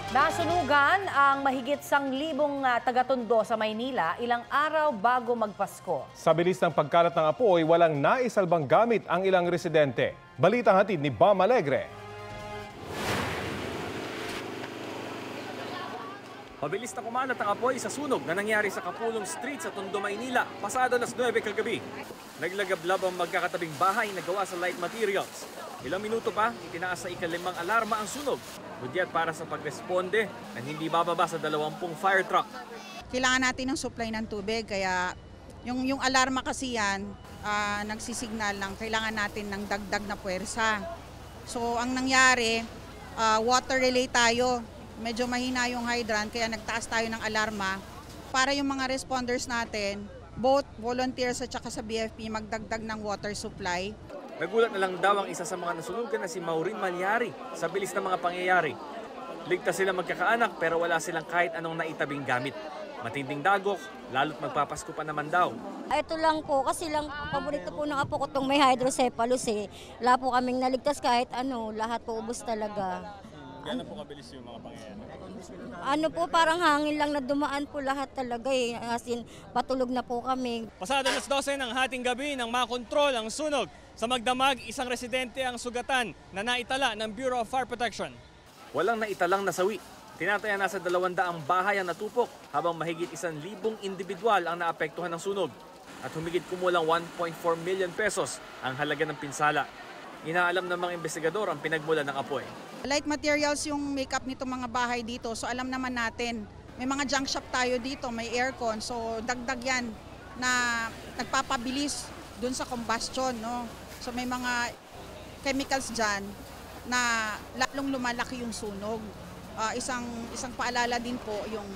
Nasunugan ang mahigit 1,000 taga-Tondo sa Maynila ilang araw bago magpasko. Sa bilis ng pagkalat ng apoy, walang naisalbang gamit ang ilang residente. Balitang hatid ni Bam Alegre. Mabilis na kumalat ang apoy sa sunog na nangyari sa Kapulong Street sa Tondo, Maynila, pasado alas 9 kagabi. Naglagablab ang magkakatabing bahay na gawa sa light materials. Ilang minuto pa, itinaas sa ika-5 alarma ang sunog. Budyat para sa pagresponde ng hindi bababa sa 20 fire truck. Kailangan natin ng supply ng tubig, kaya yung alarma kasi yan, nagsisignal lang, kailangan natin ng dagdag na puwersa. So ang nangyari, water relay tayo. Medyo mahina yung hydrant, kaya nagtaas tayo ng alarma para yung mga responders natin, both volunteers at saka sa BFP, magdagdag ng water supply. Nagulat na lang daw ang isa sa mga nasunugan na si Maureen Malyari sa bilis ng mga pangyayari. Ligtas sila magkakaanak pero wala silang kahit anong naitabing gamit. Matinding dagok, lalo't magpapasko pa naman daw. Ito lang po, kasi lang paborito po ng apo ko itong may hydrocephalus eh. Wala po kaming naligtas kahit ano, lahat po ubos talaga. Gano'n po kabilis yung mga pangyayari? Ano po, parang hangin lang na dumaan po lahat talaga eh. As in, patulog na po kami. Pasado alas 12 ng hating gabi nang makontrol ang sunog. Sa Magdamag, isang residente ang sugatan na naitala ng Bureau of Fire Protection. Walang naitalang nasawi. Tinataya nasa 200 bahay ang natupok habang mahigit 1,000 individual ang naapektuhan ng sunog. At humigit kumulang 1.4 million pesos ang halaga ng pinsala. Inaalam ng mga investigador ang pinagmulan ng apoy. Light materials yung makeup nito mga bahay dito, so alam naman natin, may mga junk shop tayo dito, may aircon, so dagdag yan na nagpapabilis dun sa combustion, no? So may mga chemicals dyan na lalong lumalaki yung sunog. Isang paalala din po yung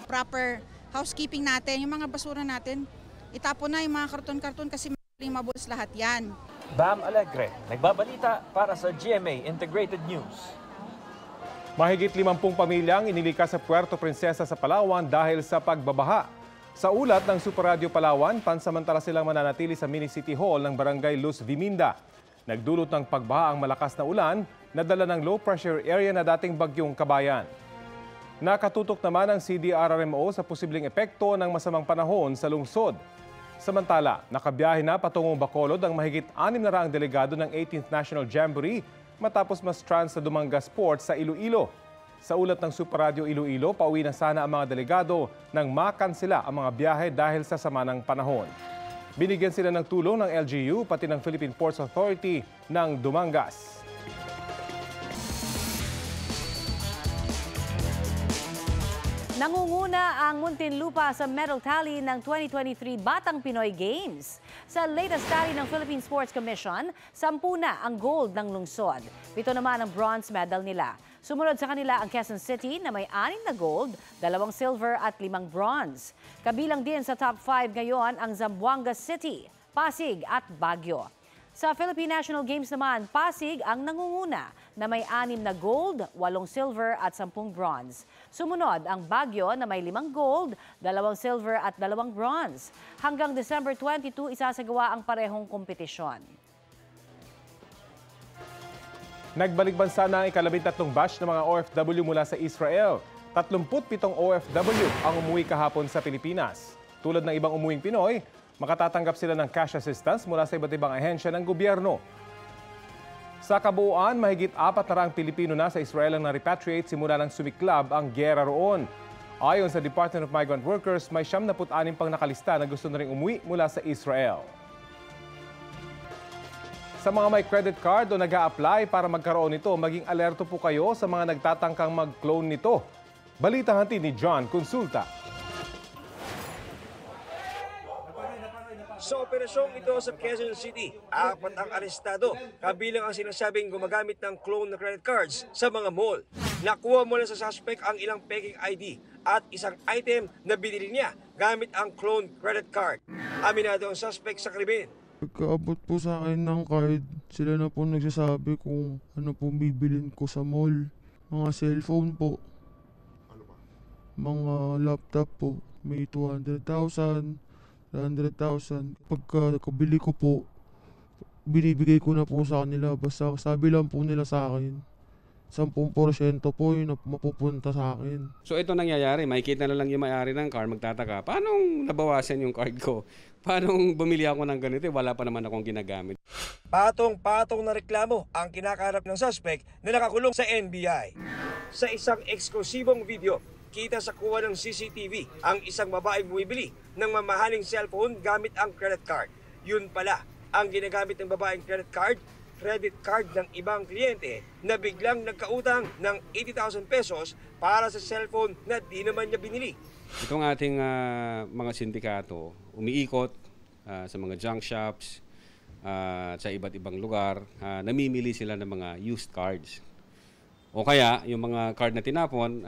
proper housekeeping natin, yung mga basura natin, itapon na yung mga karton-karton kasi mabulis lahat yan. Bam Alegre, nagbabalita para sa GMA Integrated News. Mahigit 50 pamilyang inilikas sa Puerto Princesa sa Palawan dahil sa pagbabaha. Sa ulat ng Super Radio Palawan, pansamantala silang mananatili sa Mini City Hall ng Barangay Luz Viminda. Nagdulot ng pagbaha ang malakas na ulan na dala ng low pressure area na dating bagyong Kabayan. Nakatutok naman ang CDRRMO sa posibleng epekto ng masamang panahon sa lungsod. Samantala, nakabiyahe na patungong Bacolod ang mahigit 600 delegado ng 18th National Jamboree matapos mas-trans sa Dumangas Port sa Iloilo. Sa ulat ng Super Radio Iloilo, pauwi na sana ang mga delegado nang makansela ang mga biyahe dahil sa sama ng panahon. Binigyan sila ng tulong ng LGU pati ng Philippine Ports Authority ng Dumangas. Nangunguna ang Muntinlupa sa medal tally ng 2023 Batang Pinoy Games. Sa latest tally ng Philippine Sports Commission, 10 na ang gold ng lungsod. 7 naman ang bronze medal nila. Sumunod sa kanila ang Quezon City na may 6 na gold, 2 silver at 5 bronze. Kabilang din sa top 5 ngayon ang Zamboanga City, Pasig at Baguio. Sa Philippine National Games naman, Pasig ang nangunguna na may 6 na gold, 8 silver at 10 bronze. Sumunod ang Baguio na may 5 gold, 2 silver at 2 bronze. Hanggang December 22, isasagawa ang parehong kompetisyon. Nagbalik bansa na ang ika-13 batch ng mga OFW mula sa Israel. 37 OFW ang umuwi kahapon sa Pilipinas. Tulad ng ibang umuwing Pinoy, makatatanggap sila ng cash assistance mula sa iba't ibang ahensya ng gobyerno. Sa kabuuan, mahigit 400 Pilipino na sa Israel ang na-repatriate simula ng sumiklab ang gyera roon. Ayon sa Department of Migrant Workers, may 76 pang nakalista na gusto na rin umuwi mula sa Israel. Sa mga may credit card o nag-a-apply para magkaroon nito, maging alerto po kayo sa mga nagtatangkang mag-clone nito. Balitang hatid ni John Consulta. Sa operasyong ito sa Quezon City, 4 ang arestado, kabilang ang sinasabing gumagamit ng clone na credit cards sa mga mall. Nakuha mula sa suspect ang ilang peking ID at isang item na binili niya gamit ang clone credit card. Aminado ang suspect sa krimen. Pagkaabot po sa akin ng card, sila na po nagsasabi kung ano po bibilin ko sa mall. Mga cellphone po. Mga laptop po. May 200,000, 100,000. Pagka nakabili ko po, binibigay ko na po sa kanila. Basta sabi lang po nila sa akin 10% po yung mapupunta sa akin. So ito nangyayari, makikita na lang yung may-ari ng car, magtataka, paano nabawasan yung card ko? Paano bumili ako ng ganito? Wala pa naman akong ginagamit. Patong-patong na reklamo ang kinakaharap ng suspect na nakakulong sa NBI. Sa isang eksklusibong video, kita sa kuha ng CCTV ang isang babaeng bumibili ng mamahaling cellphone gamit ang credit card. Yun pala, ang ginagamit ng babaeng credit card ng ibang kliyente na biglang nagkautang ng 80,000 pesos para sa cellphone na di naman niya binili. Itong ating mga sindikato, umiikot sa mga junk shops, sa iba't ibang lugar, namimili sila ng mga used cards. O kaya, yung mga card na tinapon,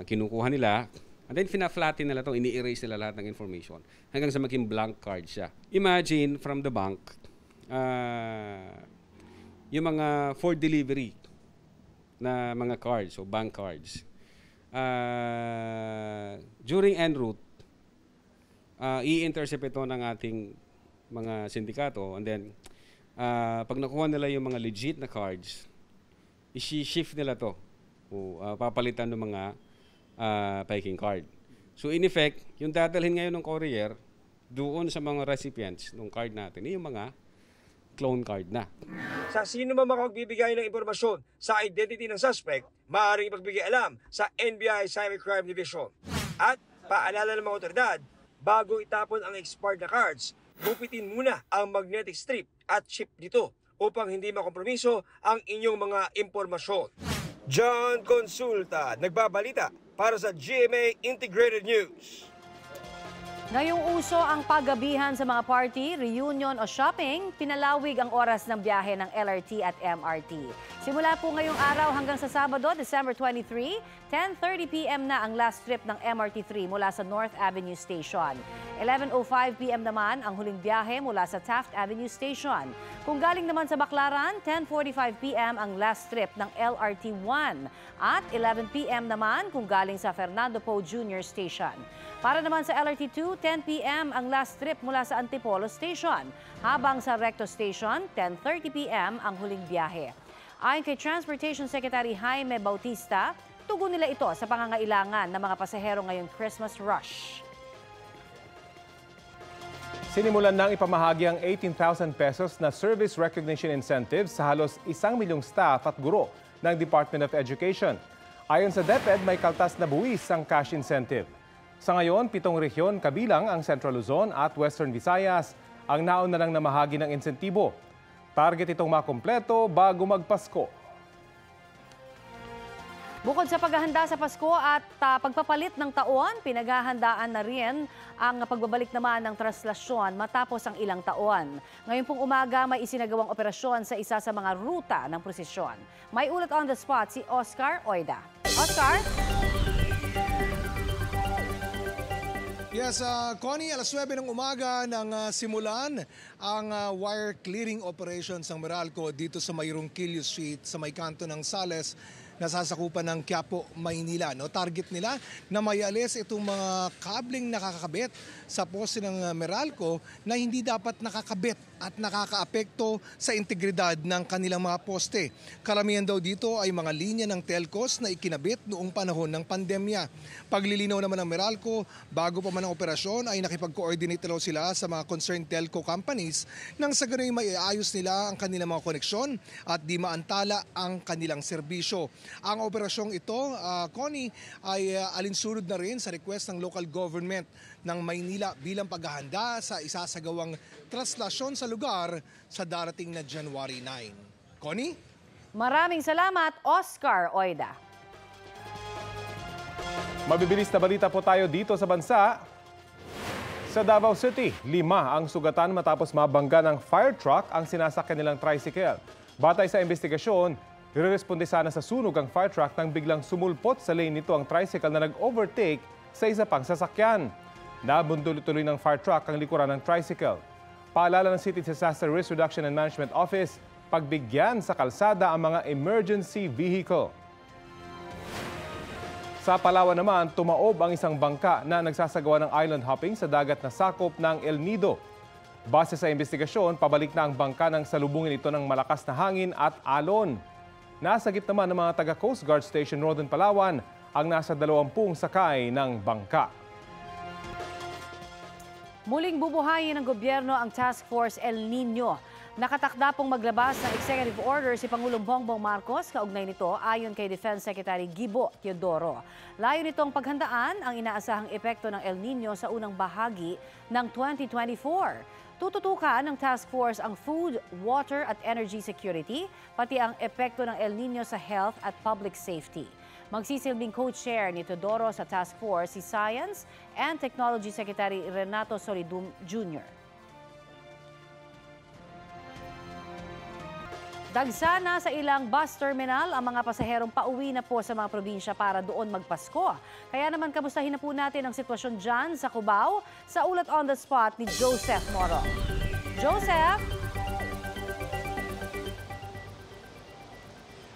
kinukuha nila, and then fina-flatten nila ito, ini-erase nila lahat ng information hanggang sa maging blank card siya. Imagine from the bank, yung mga for delivery na mga cards o bank cards. During en route, i-intercept ito ng ating mga sindikato, and then pag nakuha nila yung mga legit na cards, i-shift nila to o papalitan ng mga peking card. So in effect, yung dadalhin ngayon ng courier doon sa mga recipients ng card natin, yung mga clone card na. Sa sino man makapagbibigay ng impormasyon sa identity ng suspect, maaaring ipagbigay alam sa NBI Cybercrime Division. At paalala ng mga otoridad, bago itapon ang expired na cards, gupitin muna ang magnetic strip at chip dito upang hindi makompromiso ang inyong mga impormasyon. John Consulta, nagbabalita para sa GMA Integrated News. Ngayong uso ang paggabihan sa mga party, reunion o shopping, pinalawig ang oras ng biyahe ng LRT at MRT. Simula po ngayong araw hanggang sa Sabado, December 23, 10:30 p.m. na ang last trip ng MRT3 mula sa North Avenue Station. 11:05 p.m. naman ang huling biyahe mula sa Taft Avenue Station. Kung galing naman sa Baclaran, 10:45 p.m. ang last trip ng LRT1 at 11 p.m. naman kung galing sa Fernando Poe Jr. Station. Para naman sa LRT2, 10 p.m. ang last trip mula sa Antipolo Station, habang sa Recto Station, 10:30 p.m. ang huling biyahe. Ayon kay Transportation Secretary Jaime Bautista, tugon nila ito sa pangangailangan ng mga pasahero ngayong Christmas rush. Sinimulan nang ipamahagi ang 18,000 pesos na service recognition incentive sa halos 1 milyong staff at guro ng Department of Education. Ayon sa DepEd, may kaltas na buwis ang cash incentive. Sa ngayon, 7 rehiyon kabilang ang Central Luzon at Western Visayas ang nauna nang namahagi ng insentibo. Target itong makumpleto bago magpasko. Bukod sa paghahanda sa Pasko at pagpapalit ng taon, pinaghahandaan na rin ang pagbabalik naman ng traslasyon matapos ang ilang taon. Ngayon pong umaga may isinagawang operasyon sa isa sa mga ruta ng prosesyon. May ulat on the spot si Oscar Oida. Oscar? Yes, Connie, alas 9 ng umaga nang simulan ang wire clearing operation sa Meralco dito sa may Ronquillo Street sa may kanto ng Sales, nasasakupan ng Quiapo, Maynila. No, target nila na mayalis itong mga kabling nakakabit sa poste ng Meralco na hindi dapat nakakabit at nakakaapekto sa integridad ng kanilang mga poste. Karamihan daw dito ay mga linya ng telcos na ikinabit noong panahon ng pandemya. Paglilinaw naman ng Meralco, bago pa man ang operasyon ay nakipag-coordinate daw sila sa mga concerned telco companies nang sa ganun may iayos nila ang kanilang mga koneksyon at di maantala ang kanilang serbisyo. Ang operasyong ito, Connie, ay alinsunod na rin sa request ng local government ng Maynila bilang paghahanda sa isasagawang traslasyon sa lugar sa darating na January 9. Connie? Maraming salamat, Oscar Oida. Mabibilis na balita po tayo dito sa bansa. Sa Davao City, 5 ang sugatan matapos mabangga ng fire truck ang sinasakyan nilang tricycle. Batay sa investigasyon, ireresponde sana sa sunog ang fire truck nang biglang sumulpot sa lane nito ang tricycle na nag-overtake sa isa pang sasakyan. Nabundulo-tuloy ng fire truck ang likuran ng tricycle. Paalala ng City Disaster Risk Reduction and Management Office, pagbigyan sa kalsada ang mga emergency vehicle. Sa Palawan naman, tumaob ang isang bangka na nagsasagawa ng island hopping sa dagat na sakop ng El Nido. Base sa investigasyon, pabalik na ang bangka nang salubungin ito ng malakas na hangin at alon. Nasagip naman ng mga taga Coast Guard Station Northern Palawan ang nasa 20 sakay ng bangka. Muling bubuhayin ng gobyerno ang Task Force El Nino. Nakatakda pong maglabas ng executive order si Pangulong Bongbong Marcos kaugnay nito ayon kay Defense Secretary Gibo Teodoro. Layo nitong paghandaan ang inaasahang epekto ng El Nino sa unang bahagi ng 2024. Tututukan ng task force ang food, water at energy security, pati ang epekto ng El Nino sa health at public safety. Magsisilbing co-chair ni Teodoro sa task force si Science and Technology Secretary Renato Solidum Jr. Dagsana sa ilang bus terminal ang mga pasaherong pauwi na po sa mga probinsya para doon magpasko. Kaya naman kamustahin na po natin ang sitwasyon dyan sa Cubao sa ulat on the spot ni Joseph Moro. Joseph!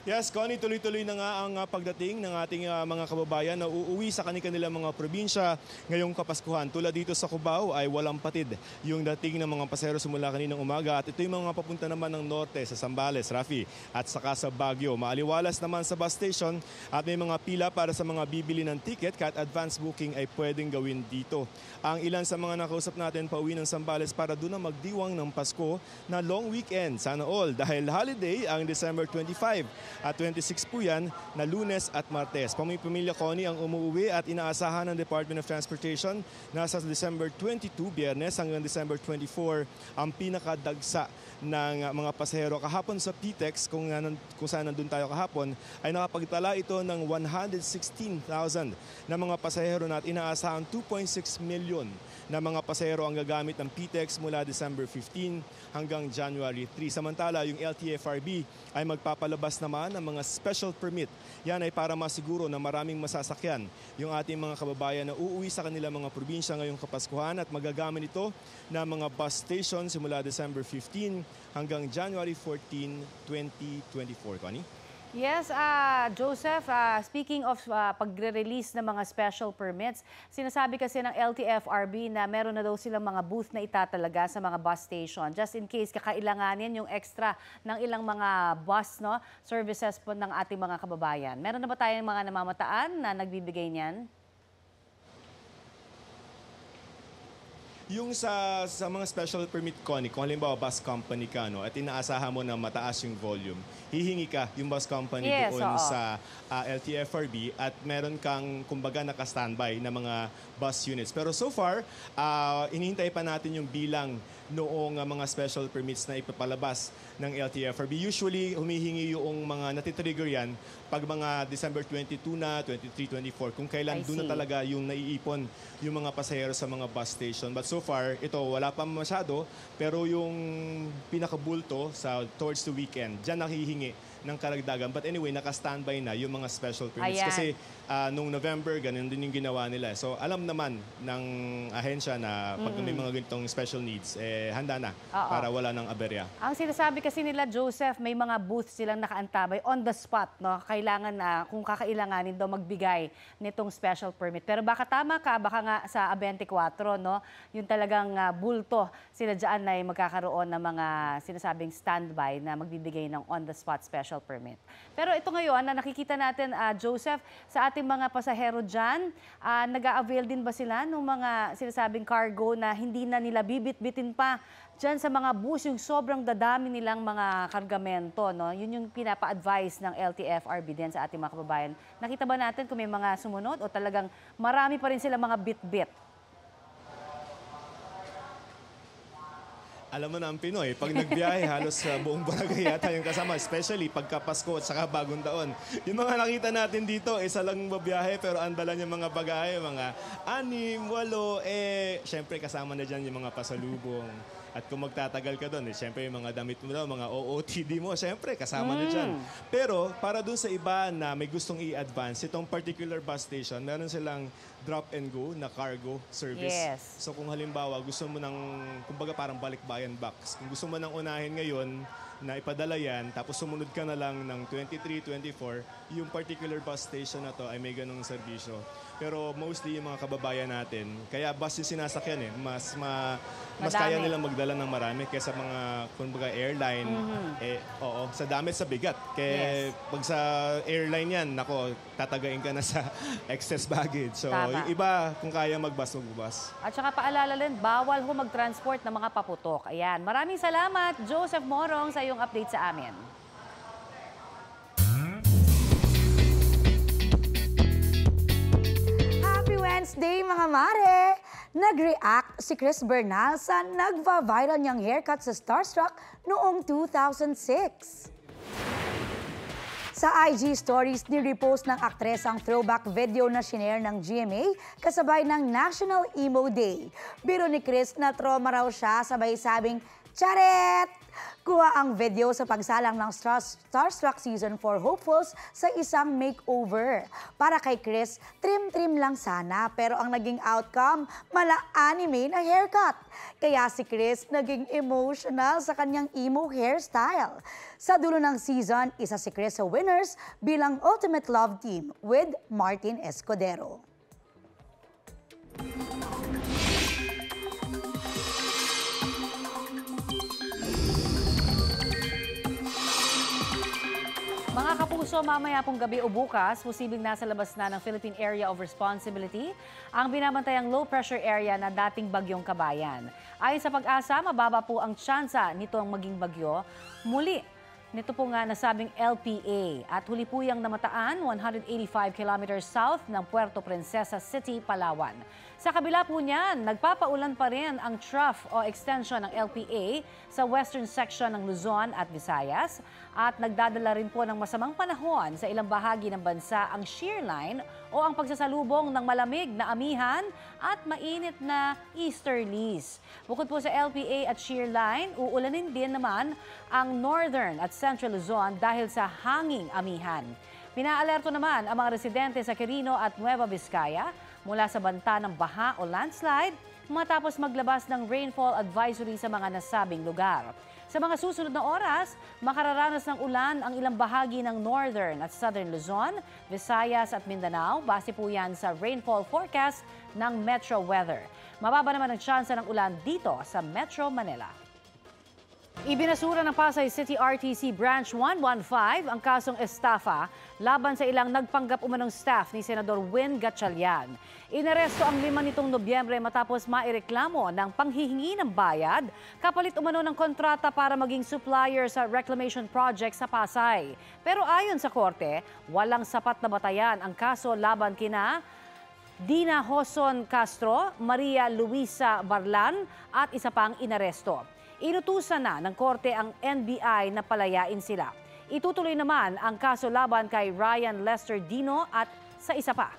Yes, Connie, tuloy-tuloy na nga ang pagdating ng ating mga kababayan na uuwi sa kanilang mga probinsya ngayong Kapaskuhan. Tulad dito sa Cubao ay walang patid yung dating ng mga pasahero simula kaninang umaga at ito yung mga papunta naman ng norte sa Zambales, Rafi, at saka sa Baguio. Maaliwalas naman sa bus station at may mga pila para sa mga bibili ng ticket kahit advance booking ay pwedeng gawin dito. Ang ilan sa mga nakausap natin pauwi ng Zambales para doon na magdiwang ng Pasko na long weekend. Sana all dahil holiday ang December 25. At 26 po yan na Lunes at Martes. Pamilya Connie ang umuwi at inaasahan ng Department of Transportation na sa December 22, Biyernes hanggang December 24 ang pinakadagsa ng mga pasahero. Kahapon sa PTEX, kung saan nandun tayo kahapon, ay nakapagtala ito ng 116,000 na mga pasahero na at inaasahan 2.6 million na mga pasahero ang gagamit ng PTEX mula December 15 hanggang January 3. Samantala, yung LTFRB ay magpapalabas naman ng mga special permit. Yan ay para masiguro na maraming masasakyan yung ating mga kababayan na uuwi sa kanilang mga probinsya ngayong Kapaskuhan at magagamit ito na mga bus station simula December 15 hanggang January 14, 2024. Connie? Yes, Joseph, speaking of pagre-release ng mga special permits, sinasabi kasi ng LTFRB na meron na daw silang mga booth na itatalaga sa mga bus station just in case kakailanganin yung extra ng ilang mga bus services po ng ating mga kababayan. Meron na ba tayong mga namamataan na nagbibigay niyan? Yung sa mga special permit, Connie, kung halimbawa bus company ka at inaasahan mo na mataas yung volume, hihingi ka yung bus company doon sa LTFRB at meron kang kumbaga naka-standby na mga bus units. Pero so far, inihintay pa natin yung bilang noong mga special permits na ipapalabas ng LTFRB. Usually, humihingi yung mga natitrigger yan pag mga December 22 na, 23, 24, kung kailan doon na talaga yung naiipon yung mga pasahero sa mga bus station. But so far, ito wala pa masyado, pero yung pinakabulto towards the weekend, dyan nakihingi ng karagdagan. But anyway, naka-standby na yung mga special permits. Ayan. Kasi nung November, ganun din yung ginawa nila. So alam naman ng ahensya na pag may mga ganitong special needs, handa na para wala ng aberya. Ang sinasabi kasi nila, Joseph, may mga booth silang nakaantabay on the spot. Kailangan na, kung kakailanganin daw magbigay nitong special permit. Pero baka tama ka, baka nga sa A24, yung talagang bulto, sila dyan ay magkakaroon ng mga sinasabing standby na magbibigay ng on the spot special permit. Pero ito ngayon, na nakikita natin, Joseph, sa ating mga pasahero dyan, nag-a-avail din ba sila ng mga sinasabing cargo na hindi na nila bibit-bitin pa dyan sa mga bus, yung sobrang dadami nilang mga kargamento, Yun yung pinapa-advise ng LTFRB din sa ating mga kababayan. Nakita ba natin kung may mga sumunod o talagang marami pa rin sila mga bit-bit? Alam mo na ang Pinoy, pag nagbiyahe, halos buong barangay yata yung kasama, especially pagka Pasko at saka Bagong Taon. Yung mga nakita natin dito, isa lang babiyahe pero ang dala niya mga bagahe, mga 6, 8, syempre kasama na dyan yung mga pasalubong. At kung magtatagal ka doon, syempre yung mga damit mo daw, mga OOTD mo, syempre kasama na dyan. Pero para doon sa iba na may gustong i-advance, itong particular bus station, meron silang drop and go na cargo service. Yes. So kung halimbawa gusto mo ng, kumbaga parang balikbayan box, kung gusto mo nang unahin ngayon na ipadala yan, tapos sumunod ka na lang ng 23, 24, yung particular bus station na to ay may ganong serbisyo. Pero mostly yung mga kababayan natin, kaya bus yung sinasakyan mas kaya nilang magdala ng marami kaysa mga kumbaga airline. Oo, sa dami sa bigat. Kaya pag sa airline yan, nako, tatagain ka na sa excess baggage. So yung iba, kung kaya magbus. At saka paalala din, bawal ho mag-transport ng mga paputok. Ayan, maraming salamat Joseph Morong sa iyong update sa amin. Wednesday mga mare! Nag-react si Chris Bernal sa nagva-viral niyang haircut sa Starstruck noong 2006. Sa IG stories, ni-repost ng aktres ang throwback video na shinare ng GMA kasabay ng National Emo Day. Biro ni Chris na trauma raw siya, sabay sabing, "Charet!" Kuha ang video sa pagsalang ng Starstruck Season 4 hopefuls sa isang makeover. Para kay Chris, trim-trim lang sana pero ang naging outcome, mala-anime na haircut. Kaya si Chris naging emotional sa kanyang emo hairstyle. Sa dulo ng season, isa si Chris sa winners bilang Ultimate Love Team with Martin Escudero. Mga kapuso, mamaya pong gabi o bukas, posibleng nasa labas na ng Philippine Area of Responsibility ang binabantayang low-pressure area na dating bagyong Kabayan. Ayon sa Pag-asa, mababa po ang tsansa nito ang maging bagyo. Muli, nito po nga nasabing LPA at huli po yang namataan 185 kilometers south ng Puerto Princesa City, Palawan. Sa kabila po niyan, nagpapaulan pa rin ang trough o extension ng LPA sa western section ng Luzon at Visayas at nagdadala rin po ng masamang panahon sa ilang bahagi ng bansa ang shear line o ang pagsasalubong ng malamig na amihan at mainit na easterlies. Bukod po sa LPA at shear line, uulanin din naman ang northern at central Luzon dahil sa hanging amihan. Pinaalerto naman ang mga residente sa Quirino at Nueva Vizcaya mula sa banta ng baha o landslide matapos maglabas ng rainfall advisory sa mga nasabing lugar. Sa mga susunod na oras, makararanas ng ulan ang ilang bahagi ng northern at southern Luzon, Visayas at Mindanao. Base po yan sa rainfall forecast ng Metro Weather. Mababa naman ang tsansa ng ulan dito sa Metro Manila. Ibinasura ng Pasay City RTC Branch 115 ang kasong estafa laban sa ilang nagpanggap umanong staff ni Senador Win Gatchalian. Inaresto ang 5 nitong Nobyembre matapos maireklamo ng panghihingi ng bayad kapalit umano ng kontrata para maging supplier sa reclamation project sa Pasay. Pero ayon sa korte, walang sapat na batayan ang kaso laban kina Dina Hoson Castro, Maria Luisa Barlan at isa pang inaresto. Inutusan na ng korte ang NBI na palayain sila. Itutuloy naman ang kaso laban kay Ryan Lester Dino at sa isa pa.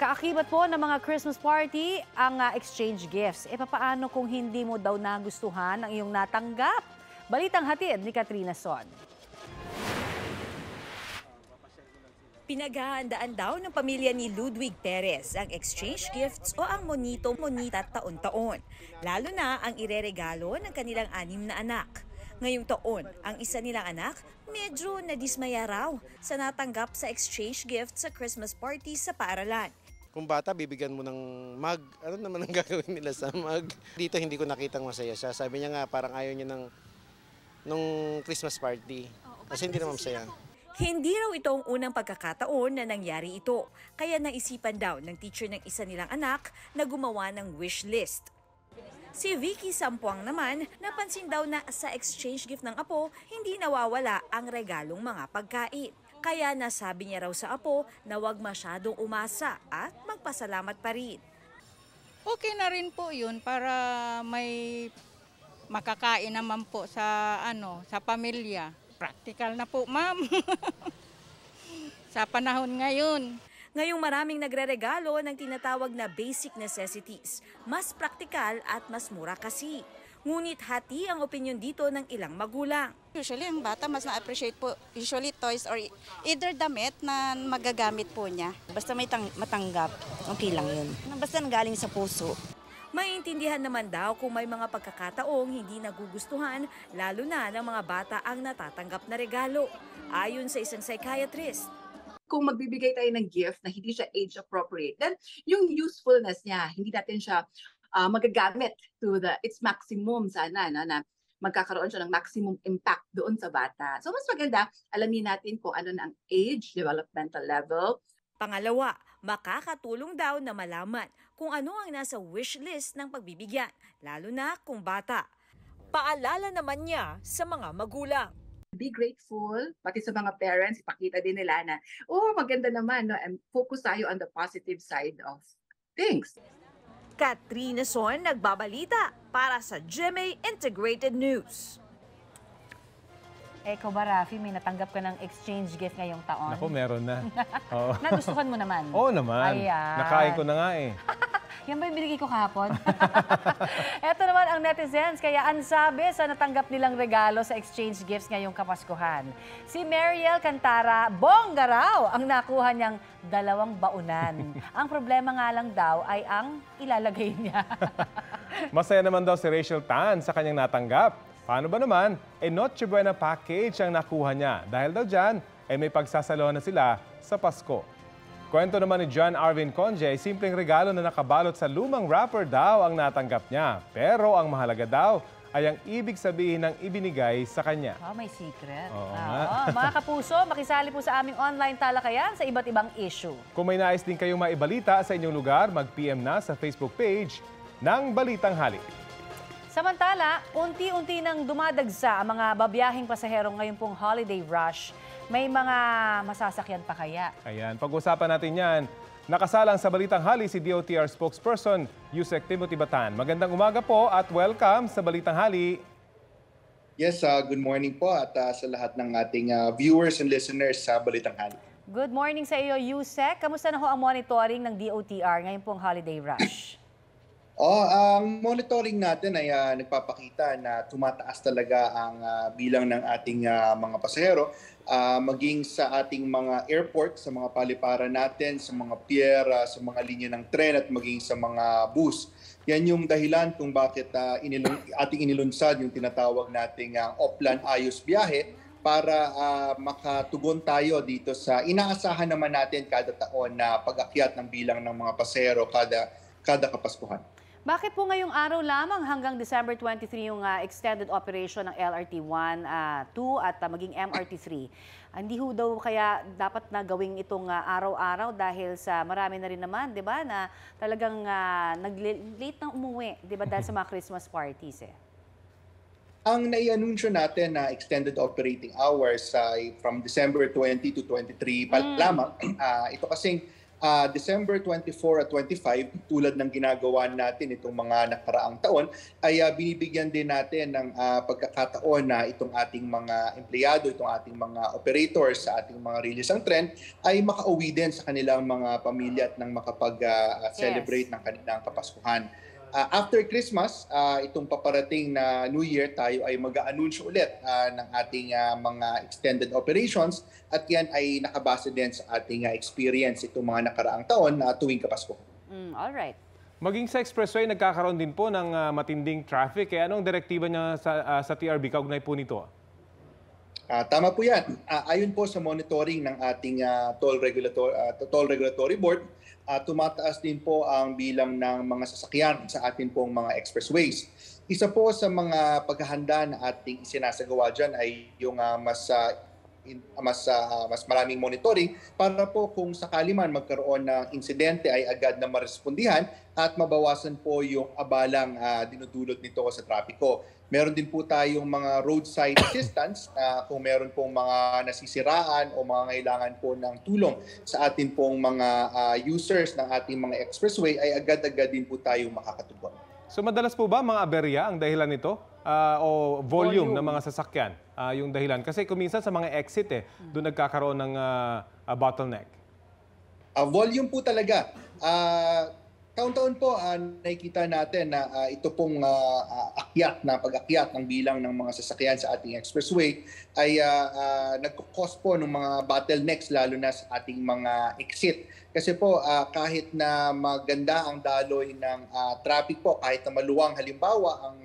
Kaakibat po ng mga Christmas party ang exchange gifts. E papaano kung hindi mo daw nagustuhan ang iyong natanggap? Balitang hatid ni Katrina Son. Pinaghahandaan daw ng pamilya ni Ludwig Perez ang exchange gifts o ang monita taon-taon, lalo na ang ireregalo ng kanilang 6 na anak. Ngayong taon, ang isa nilang anak medyo nadismaya raw sa natanggap sa exchange gifts sa Christmas party sa paaralan. Kung bata, bibigyan mo ng mug. Ano naman ang gagawin nila sa mug? Dito hindi ko nakitang masaya siya. Sabi niya nga parang ayaw niya nung Christmas party. Kasi hindi naman masaya. Hindi raw ito ang unang pagkakataon na nangyari ito. Kaya naisipan daw ng teacher ng isa nilang anak na gumawa ng wish list. Si Vicky Sampuang naman, napansin daw na sa exchange gift ng apo, hindi nawawala ang regalong mga pagkain. Kaya nasabi niya raw sa apo na huwag masyadong umasa at magpasalamat pa rin. Okay na rin po yun para may makakain naman po sa pamilya. Practical na po, ma'am. Sa panahon ngayon. Ngayong maraming nagreregalo ng tinatawag na basic necessities. Mas praktikal at mas mura kasi. Ngunit hati ang opinyon dito ng ilang magulang. Usually, ang bata mas na-appreciate po usually toys or either damit na magagamit po niya. Basta may matanggap, okay lang yun. Basta galing sa puso. Maintindihan naman daw kung may mga pagkakataong hindi nagugustuhan, lalo na ng mga bata ang natatanggap na regalo. Ayon sa isang psychiatrist, kung magbibigay tayo ng gift na hindi siya age appropriate, then yung usefulness niya, hindi natin siya magagamit to its maximum sana, na magkakaroon siya ng maximum impact doon sa bata. So mas maganda, alamin natin kung ano na ang age, developmental level. Pangalawa, makakatulong daw na malaman kung ano ang nasa wish list ng pagbibigyan, lalo na kung bata. Paalala naman niya sa mga magulang. Be grateful, pati sa mga parents, ipakita din nila na, maganda naman, no? And focus tayo on the positive side of things. Katrina Son, nagbabalita para sa GMA Integrated News. Ikaw ba, Rafi, may natanggap ka ng exchange gift ngayong taon? Naku, meron na. Nagustuhan mo naman? Oo naman. Ayan. Nakain ko na nga eh. Yan ba yung binigay ko kahapon? Ito naman ang netizens, kaya ansabi sa natanggap nilang regalo sa exchange gifts ngayong Kapaskuhan. Si Mariel Cantara, bongga raw ang nakuha niyang 2 baunan. Ang problema nga lang daw ay ang ilalagay niya. Masaya naman daw si Rachel Tan sa kanyang natanggap. Paano ba naman? Noche Buena package ang nakuha niya. Dahil daw dyan, may pagsasalo na sila sa Pasko. Kwento naman ni John Arvin Conje, simpleng regalo na nakabalot sa lumang wrapper daw ang natanggap niya. Pero ang mahalaga daw ay ang ibig sabihin ng ibinigay sa kanya. May secret. Oo, mga kapuso, makisali po sa aming online talakayan sa iba't ibang issue. Kung may nais din kayong maibalita sa inyong lugar, mag-PM na sa Facebook page ng Balitang Hali. Samantala, unti-unti nang dumadagsa ang mga babiyahing pasahero ngayon pong holiday rush. May mga masasakyan pa kaya? Ayan, pag-usapan natin yan. Nakasalang sa Balitang Hali si DOTR spokesperson, Yusek Timothy Batan. Magandang umaga po at welcome sa Balitang Hali. Yes, good morning po at sa lahat ng ating viewers and listeners sa Balitang Hali. Good morning sa iyo, Yusek. Kamusta na ho ang monitoring ng DOTR ngayon pong holiday rush? Ang monitoring natin ay nagpapakita na tumataas talaga ang bilang ng ating mga pasahero, maging sa ating mga airport, sa mga paliparan natin, sa mga pier, sa mga linya ng tren at maging sa mga bus. Yan yung dahilan kung bakit ating inilunsad yung tinatawag nating Oplan Ayos Biyahe para makatugon tayo dito sa inaasahan naman natin kada taon na pag-akyat ng bilang ng mga pasahero kada Kapaskuhan. Bakit po ngayong araw lamang hanggang December 23 yung extended operation ng LRT 1, 2 at maging MRT 3? Hindi ho daw kaya dapat na gawing itong araw-araw dahil sa marami na rin naman, di ba, na talagang nag-late na umuwi, di ba, dahil sa mga Christmas parties eh. Ang nai-anunsyo natin na extended operating hours ay from December 20 to 23 pa lamang. Ito kasing December 24 at 25, tulad ng ginagawa natin itong mga nakaraang taon, ay binibigyan din natin ng pagkakataon na itong ating mga empleyado, itong ating mga operators sa ating mga rilisang tren ay makauwi din sa kanilang mga pamilya at nang makapag-celebrate ng kanilang Kapaskuhan. After Christmas, itong paparating na New Year, tayo ay mag-aanunsyo ulit ng ating mga extended operations at yan ay nakabase din sa ating experience itong mga nakaraang taon na tuwing Kapaskuhan. Alright. Maging sa expressway, nagkakaroon din po ng matinding traffic. Anong direktiba niya sa TRB kaugnay po nito? Tama po yan. Ayon po sa monitoring ng ating Toll Regulatory Board, tumataas din po ang bilang ng mga sasakyan sa atin pong mga expressways. Isa po sa mga paghahanda na ating isinasagawa dyan ay yung mas maraming monitoring para po kung sakali man magkaroon ng insidente ay agad na marespondihan at mabawasan po yung abalang dinudulot nito sa trapiko. Meron din po tayong mga roadside assistance kung meron pong mga nasisiraan o mga kailangan po ng tulong sa atin pong mga users ng ating mga expressway ay agad-agad din po tayong makakatugon. So madalas po ba mga aberya ang dahilan nito? O volume ng mga sasakyan yung dahilan? Kasi kuminsan sa mga exit doon nagkakaroon ng bottleneck. Volume po talaga. taon-taon po nakikita natin na ito pong pag-akyat ng bilang ng mga sasakyan sa ating expressway ay nagkukos po ng mga bottlenecks lalo na sa ating mga exit. Kasi po kahit na maganda ang daloy ng traffic po, kahit na maluwang halimbawa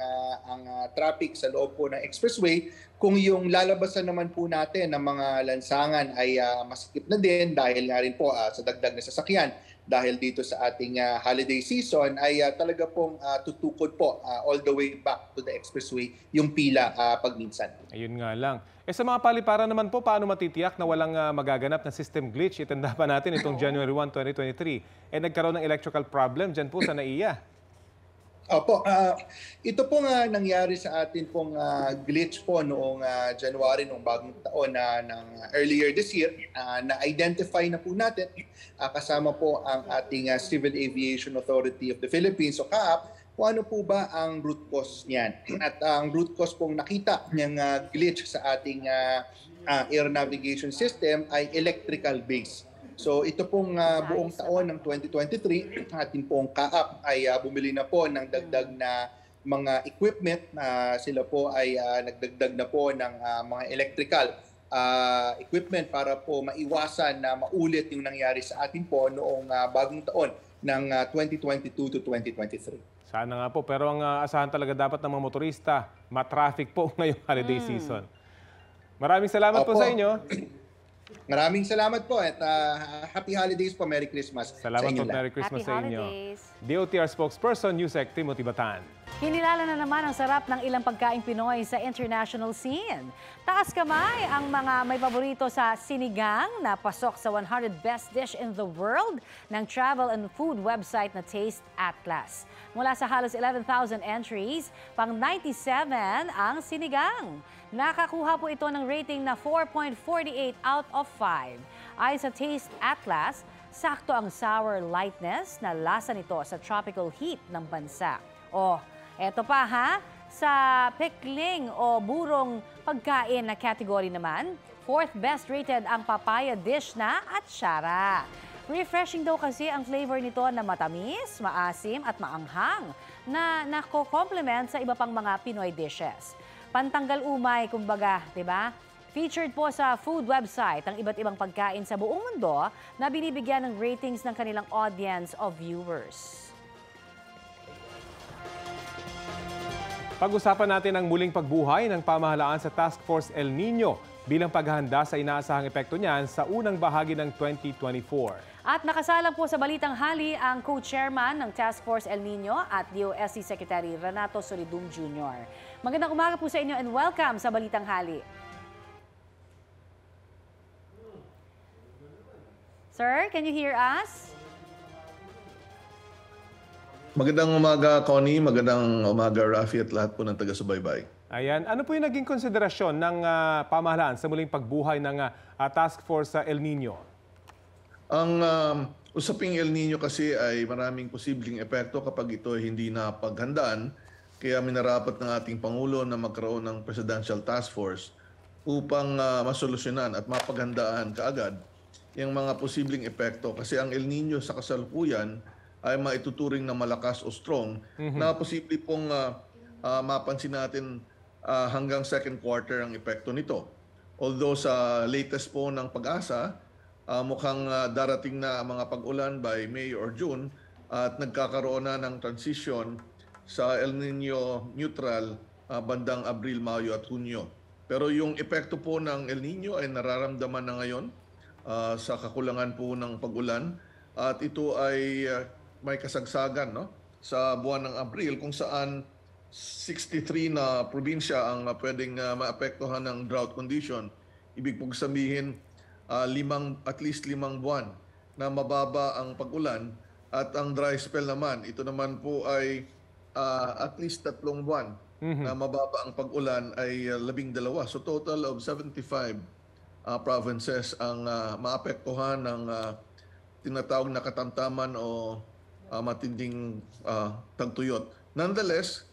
ang traffic sa loob po ng expressway, kung yung lalabasan naman po natin ng mga lansangan ay masikip na din dahil nga rin po sa dagdag na sasakyan, dahil dito sa ating holiday season ay talaga pong tutukod po all the way back to the expressway yung pila pagminsan. Ayun nga lang. Sa mga paliparan naman po, paano matitiyak na walang magaganap na system glitch? Itanda pa natin itong January 1, 2023. Nagkaroon ng electrical problem dyan po sa NAIA. Opo, ito pong nangyari sa atin pong glitch po noong January, noong bagong taon ng earlier this year. Na-identify na po natin kasama po ang ating Civil Aviation Authority of the Philippines o CAAP kung ano po ba ang root cause niyan. At ang root cause pong nakita niyang glitch sa ating air navigation system ay electrical base. So ito pong buong taon ng 2023, ating pong CAAP ay bumili na po ng dagdag na mga equipment. Sila po ay nagdagdag na po ng mga electrical equipment para po maiwasan na maulit yung nangyari sa atin po noong bagong taon ng 2022 to 2023. Sana nga po, pero ang asahan talaga dapat ng mga motorista, matraffic po ngayong holiday season. Maraming salamat po sa inyo. Maraming salamat po at happy holidays po. Merry Christmas. Salamat po. Merry Christmas sa inyo. DOTR spokesperson Yusek Timothy Batan. Hinilala na naman ang sarap ng ilang pagkaing Pinoy sa international scene. Taas kamay ang mga may paborito sa sinigang na pasok sa 100 best dish in the world ng travel and food website na Taste Atlas. Mula sa halos 11,000 entries, pang 97 ang sinigang. Nakakuha po ito ng rating na 4.48 out of 5. Ayon sa Taste Atlas, sakto ang sour lightness na lasa nito sa tropical heat ng bansa. Eto pa sa pickling o burong pagkain na category naman, 4th best rated ang papaya dish na atsara. Refreshing daw kasi ang flavor nito na matamis, maasim at maanghang na nako-complement sa iba pang mga Pinoy dishes. Pantanggal umay, kumbaga, di ba? Featured po sa food website ang iba't ibang pagkain sa buong mundo na binibigyan ng ratings ng kanilang audience of viewers. Pag-usapan natin ang muling pagbuhay ng pamahalaan sa Task Force El Nino bilang paghahanda sa inaasahang epekto niyan sa unang bahagi ng 2024. At nakasalang po sa Balitang Hali ang co-chairman ng Task Force El Nino at DOST Secretary Renato Solidum Jr. Magandang umaga po sa inyo and welcome sa Balitang Hali. Sir, can you hear us? Magandang umaga, Connie. Magandang umaga, Rafi, at lahat po ng taga-subaybay. Ayan. Ano po yung naging konsiderasyon ng pamahalaan sa muling pagbuhay ng Task Force El Nino? Ang usaping El Nino kasi ay maraming posibleng epekto kapag ito hindi napaghandaan. Kaya minarapat ng ating Pangulo na magkaroon ng Presidential Task Force upang masolusyonan at mapaghandaan kaagad yung mga posibleng epekto. Kasi ang El Nino sa kasalukuyan ay maituturing na malakas o strong na posible pong mapansin natin hanggang second quarter ang epekto nito. Although sa latest po ng Pag-asa, mukhang darating na mga pag-ulan by May or June at nagkakaroon na ng transition sa El Nino neutral bandang Abril, Mayo at Hunyo. Pero yung epekto po ng El Nino ay nararamdaman na ngayon sa kakulangan po ng pag-ulan at ito ay may kasagsagan sa buwan ng Abril kung saan 63 na probinsya ang pwedeng maapektuhan ng drought condition. Ibig pong sabihin at least 5 buwan na mababa ang pag-ulan at ang dry spell naman, ito naman po ay at least 3 buwan na mababa ang pag-ulan ay 12. So total of 75 provinces ang maapektuhan ng tinatawag na katamtaman o matinding tagtuyot. Nonetheless,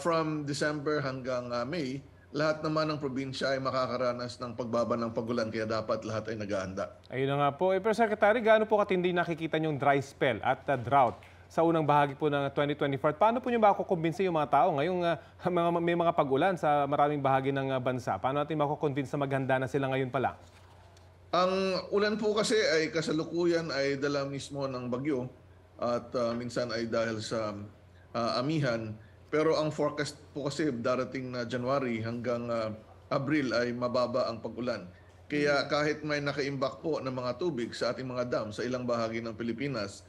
from December hanggang May, lahat naman ng probinsya ay makakaranas ng pagbaba ng pag-ulan kaya dapat lahat ay naghahanda. Ayun na nga po. Pero Secretary, gaano po katindi nakikita niyong dry spell at drought sa unang bahagi po ng 2024. Paano po niyo makukumbinsi yung mga tao ngayong may mga pag-ulan sa maraming bahagi ng bansa? Paano natin makukumbinsi na maghanda na sila ngayon pa lang? Ang ulan po kasi ay kasalukuyan ay dala mismo ng bagyo at minsan ay dahil sa amihan. Pero ang forecast po kasi darating na January hanggang Abril ay mababa ang pag-ulan. Kaya kahit may nakaimbak po ng mga tubig sa ating mga dam sa ilang bahagi ng Pilipinas,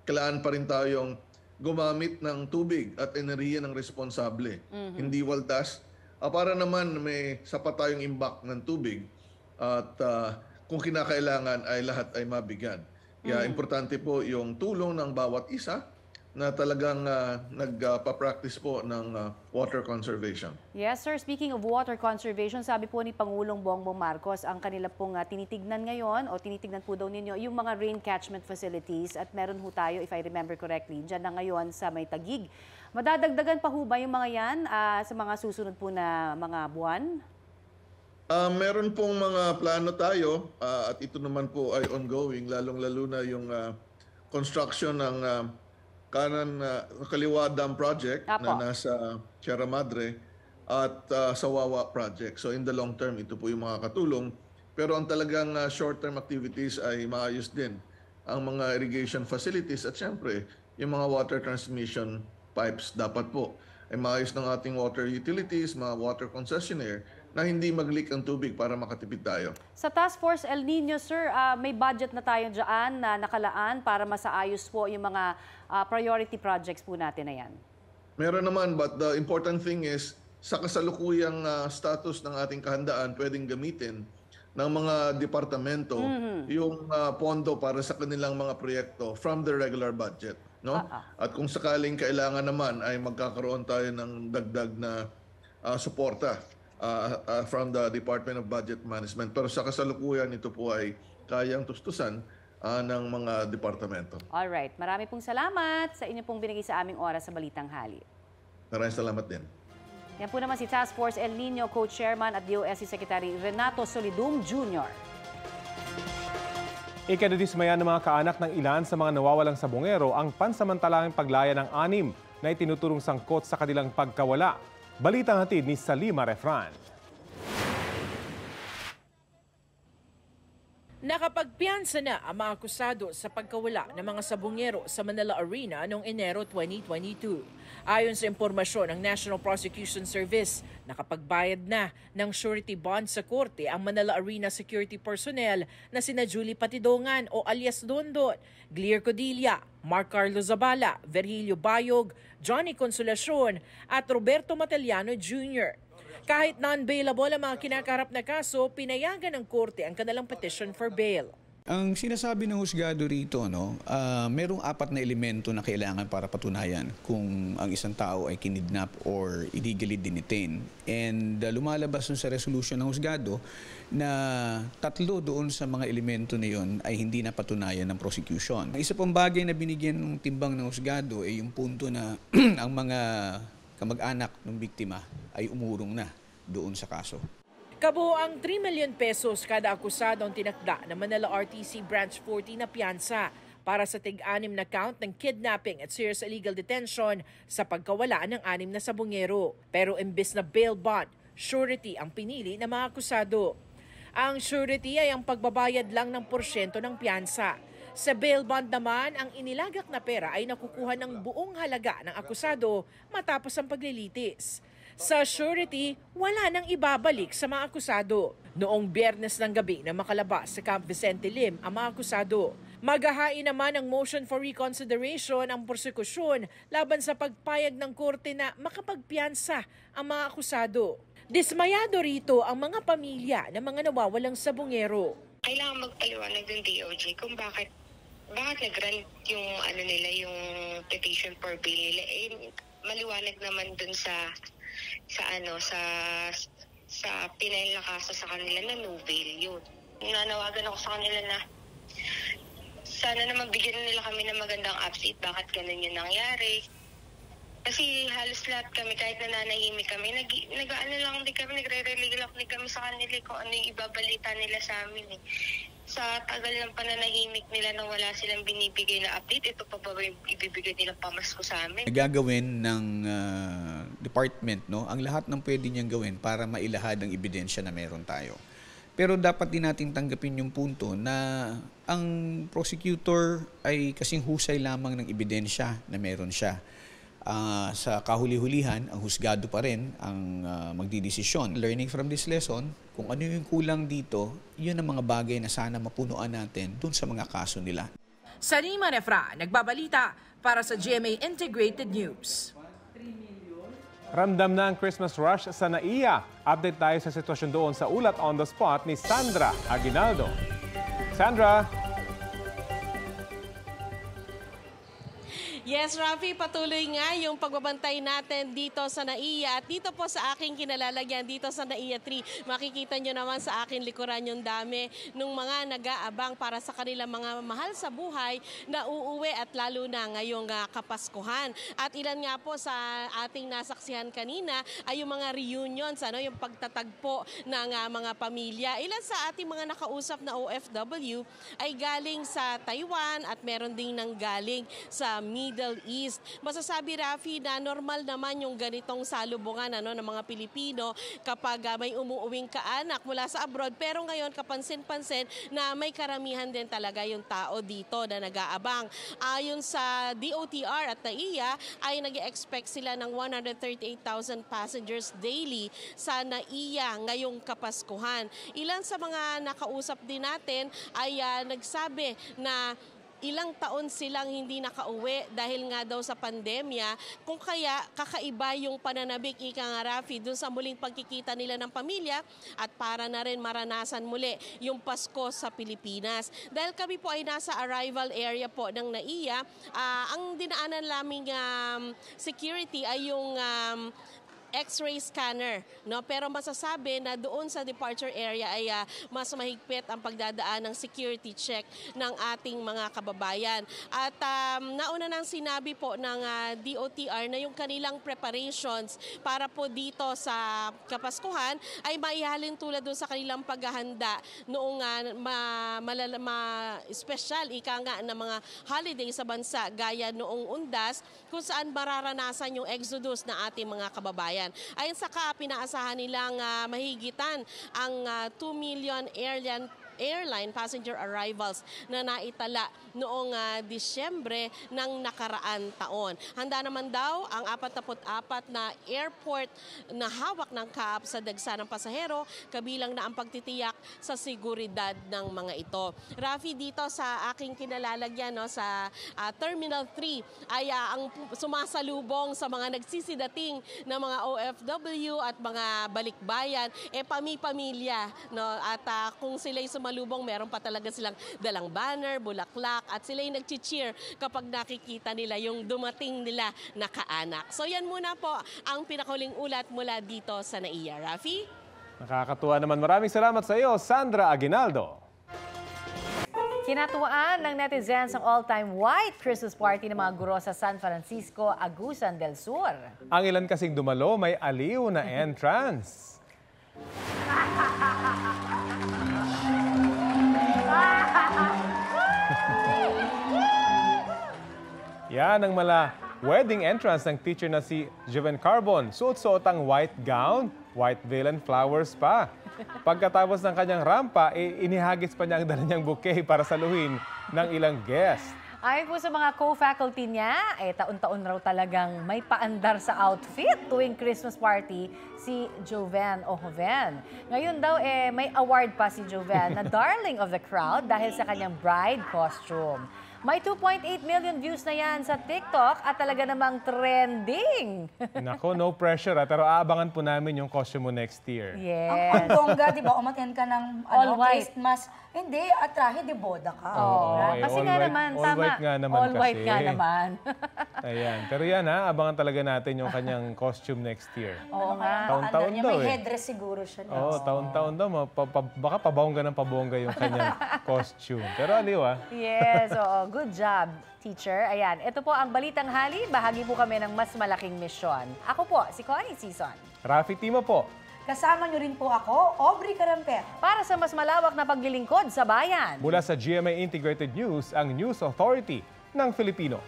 kailangan pa rin tayong gumamit ng tubig at enerhiya ng responsable. Hindi waldas. Para naman may sapat tayong imbak ng tubig at kung kinakailangan ay lahat ay mabigyan. Kaya importante po yung tulong ng bawat isa na talagang nagpa-practice po ng water conservation. Yes, sir. Speaking of water conservation, sabi po ni Pangulong Bongbong Marcos, ang kanila pong tinitignan ngayon, o tinitignan po daw ninyo, yung mga rain catchment facilities, at meron ho tayo, if I remember correctly, dyan na ngayon sa May Taguig. Madadagdagan pa ho ba yung mga yan sa mga susunod po na mga buwan? Meron pong mga plano tayo at ito naman po ay ongoing, lalong-lalo na yung construction ng Kaliwa Dam Project na nasa Sierra Madre at sa Wawa Project. So in the long term, ito po yung mga katulong. Pero ang talagang short-term activities ay maayos din. Ang mga irrigation facilities at syempre, yung mga water transmission pipes dapat po ay maayos ng ating water utilities, mga water concessionaire na hindi mag-leak ang tubig para makatipid tayo. Sa Task Force El Nino, sir, may budget na tayo dyan na nakalaan para masaayos po yung mga priority projects po natin na yan? Meron naman, but the important thing is, sa kasalukuyang status ng ating kahandaan, pwedeng gamitin ng mga departamento yung pondo para sa kanilang mga proyekto from the regular budget. No? At kung sakaling kailangan naman ay magkakaroon tayo ng dagdag na suporta from the Department of Budget Management. Pero sa kasalukuyan, ito po ay kayang tustusan ng mga departamento. Alright. Marami pong salamat sa inyo pong binigay sa aming oras sa Balitang Hali. Maraming salamat din. Yan po naman si Task Force El Nino Co-Chairman at DOST Secretary Renato Solidum Jr. Ikinadismaya ng mga kaanak ng ilan sa mga nawawalang sabongero ang pansamantalang paglaya ng 6 na itinuturong sangkot sa kanilang pagkawala. Balitang hatid ni Salima Refran. Nakapagpiyansa na ang mga akusado sa pagkawala ng mga sabongero sa Manila Arena noong Enero 2022. Ayon sa impormasyon ng National Prosecution Service, nakapagbayad na ng surety bond sa korte ang Manila Arena security personnel na sina Julie Patidongan o alias Dondon, Glier Codilla, Mark Carlos Zabala, Virgilio Bayog, Johnny Consolacion at Roberto Matellano Jr. Kahit non-bailable ang mga kinakaharap na kaso, pinayagan ng korte ang kanilang petition for bail. Ang sinasabi ng husgado rito, merong 4 na elemento na kailangan para patunayan kung ang isang tao ay kinidnap or illegally detained. And lumalabas sa resolution ng husgado na 3 doon sa mga elemento na yon ay hindi na patunayan ng prosecution. Isa pang bagay na binigyan ng timbang ng husgado ay yung punto na ang mga kamag-anak ng biktima ay umurong na doon sa kaso. Kabuoang 3 million pesos kada akusado ang tinakda ng Manila RTC Branch 40 na piyansa para sa tig-6 na count ng kidnapping at serious illegal detention sa pagkawala ng 6 na sabongero. Pero imbes na bail bond, surety ang pinili ng mga akusado. Ang surety ay ang pagbabayad lang ng porsyento ng piyansa. Sa bail bond naman, ang inilagak na pera ay nakukuha ng buong halaga ng akusado matapos ang paglilitis. Sa surety, wala nang ibabalik sa mga akusado. Noong Biyernes ng gabi na makalabas sa Camp Vicente Lim ang mga akusado. Maghahain naman ng motion for reconsideration ang prosekusyon laban sa pagpayag ng korte na makapagpiyansa ang mga akusado. Dismayado rito ang mga pamilya ng mga nawawalang sabongero. Kailangan magpaliwanag ng DOJ kung bakit nag-grant yung yung petition for bail nila. Maliwanag naman dun sa pinail na kaso sa kanila na no bail yun. Nanawagan ako sa kanila na sana naman bigyan nila kami ng magandang update bakit ganun yung nangyari. Kasi halos lahat kami, kahit nananahimik kami, nag-ano lang din kami, nagre-relay lang din kami sa kanila kung ano yung ibabalita nila sa amin. sa tagal ng pananahimik nila na wala silang binibigay na update, ito pa ba yung ibibigay nilang pamasko sa amin? Gagawin ng department, no, ang lahat ng pwede niyang gawin para mailahad ang ebidensya na meron tayo. Pero dapat din natin tanggapin yung punto na ang prosecutor ay kasing husay lamang ng ebidensya na meron siya. Sa kahuli-hulihan, ang husgado pa rin ang magdidesisyon. Learning from this lesson, kung ano yung kulang dito, yun ang mga bagay na sana mapunuan natin dun sa mga kaso nila. Sarima Nefra, nagbabalita para sa GMA Integrated News. Ramdam na ang Christmas rush sa NAIA. Update tayo sa sitwasyon doon sa ulat on the spot ni Sandra Aguinaldo. Sandra! Yes, Rafi, patuloy nga yung pagbabantay natin dito sa NAIA. At dito po sa aking kinalalagyan, dito sa NAIA 3, makikita nyo naman sa akin likuran yung dami ng mga nag-aabang para sa kanilang mga mahal sa buhay na uuwi at lalo na ngayong Kapaskuhan. At ilan nga po sa ating nasaksihan kanina ay yung mga reunions, yung pagtatagpo ng mga pamilya. Ilan sa ating mga nakausap na OFW ay galing sa Taiwan at meron ding nang galing sa Middle East. Masasabi, Rafi, na normal naman yung ganitong salubungan ng mga Pilipino kapag may umuuwing kaanak mula sa abroad. Pero ngayon, kapansin-pansin na may karamihan din talaga yung tao dito na nag-aabang. Ayon sa DOTR at NAIA, ay nag-expect sila ng 138,000 passengers daily sa NAIA ngayong Kapaskuhan. Ilan sa mga nakausap din natin ay nagsabi na ilang taon silang hindi nakauwi dahil nga daw sa pandemya, kung kaya kakaiba yung pananabik, ika nga Rafi, dun sa muling pagkikita nila ng pamilya at para na rin maranasan muli yung Pasko sa Pilipinas. Dahil kami po ay nasa arrival area po ng NAIA, ang dinaanan naming security ay yung X-ray scanner, no? Pero masasabi na doon sa departure area ay mas mahigpit ang pagdadaan ng security check ng ating mga kababayan. At nauna nang sinabi po ng DOTR na yung kanilang preparations para po dito sa Kapaskuhan ay maihalin tulad doon sa kanilang paghahanda noong special ika nga ng mga holiday sa bansa gaya noong Undas kung saan mararanasan yung exodus na ating mga kababayan. Ayon sa pinaasahan nilang mahigitan ang 2 million airline passenger arrivals na naitala noong Disyembre ng nakaraan taon. Handa naman daw ang 44 na airport na hawak ng CAAP sa dagsa ng pasahero, kabilang na ang pagtitiyak sa seguridad ng mga ito. Rafi, dito sa aking kinalalagyan, sa Terminal 3 ay ang sumasalubong sa mga nagsisidating na mga OFW at mga balikbayan, pami-pamilya. At kung sila'y sumalubong, meron pa talaga silang dalang banner, bulaklak, at sila'y nag-cheer kapag nakikita nila yung dumating nila na kaanak. So yan muna po ang pinakahuling ulat mula dito sa NAIA. Rafi? Nakakatuwa naman. Maraming salamat sa iyo, Sandra Aguinaldo. Kinatuwaan ng netizens ang all-time white Christmas party ng mga guro sa San Francisco, Agusan del Sur. Ang ilan kasing dumalo may aliw na entrance. Yan ang wedding entrance ng teacher na si Joven Carbon. Suot-suot ang white gown, white veil and flowers pa. Pagkatapos ng kanyang rampa, inihagis pa niya ang dala niyang bouquet para saluhin ng ilang guest. Ayon po sa mga co-faculty niya, taon-taon raw talagang may paandar sa outfit tuwing Christmas party si Joven o Joven. Ngayon daw may award pa si Joven na Darling of the Crowd dahil sa kanyang bride costume. May 2.8 million views na yan sa TikTok at talaga namang trending. Nako, no pressure pero aabangan po namin yung costume mo next year. Yes. Ang bongga, di ba? Umaten ka ng all white. Christmas. Hindi, at trahe de boda ka. Kasi nga white, naman, all tama. White nga naman all kasi. white nga naman. Ayan. Pero yan abangan talaga natin yung kanyang costume next year. Oo nga. Taon-taon daw May headdress siguro siya. Taon-taon daw. Baka pabongga ng pabongga yung kanyang costume. Pero aliw Yes, good job, teacher. Ayan, ito po ang Balitang Hali. Bahagi po kami ng mas malaking misyon. Ako po, si Connie Sison. Rafi Timo po. Kasama nyo rin po ako, Aubrey Carampet. Para sa mas malawak na paglilingkod sa bayan. Mula sa GMA Integrated News, ang News Authority ng Filipino.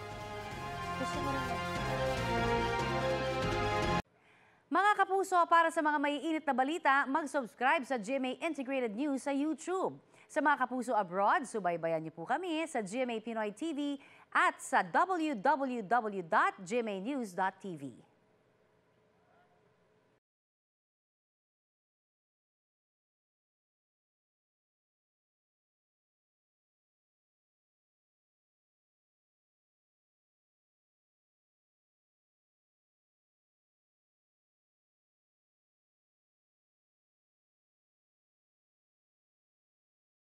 Mga kapuso, para sa mga maiinit na balita, mag-subscribe sa GMA Integrated News sa YouTube. Sa mga kapuso abroad, subaybayan niyo po kami sa GMA Pinoy TV at sa www.gmanews.tv.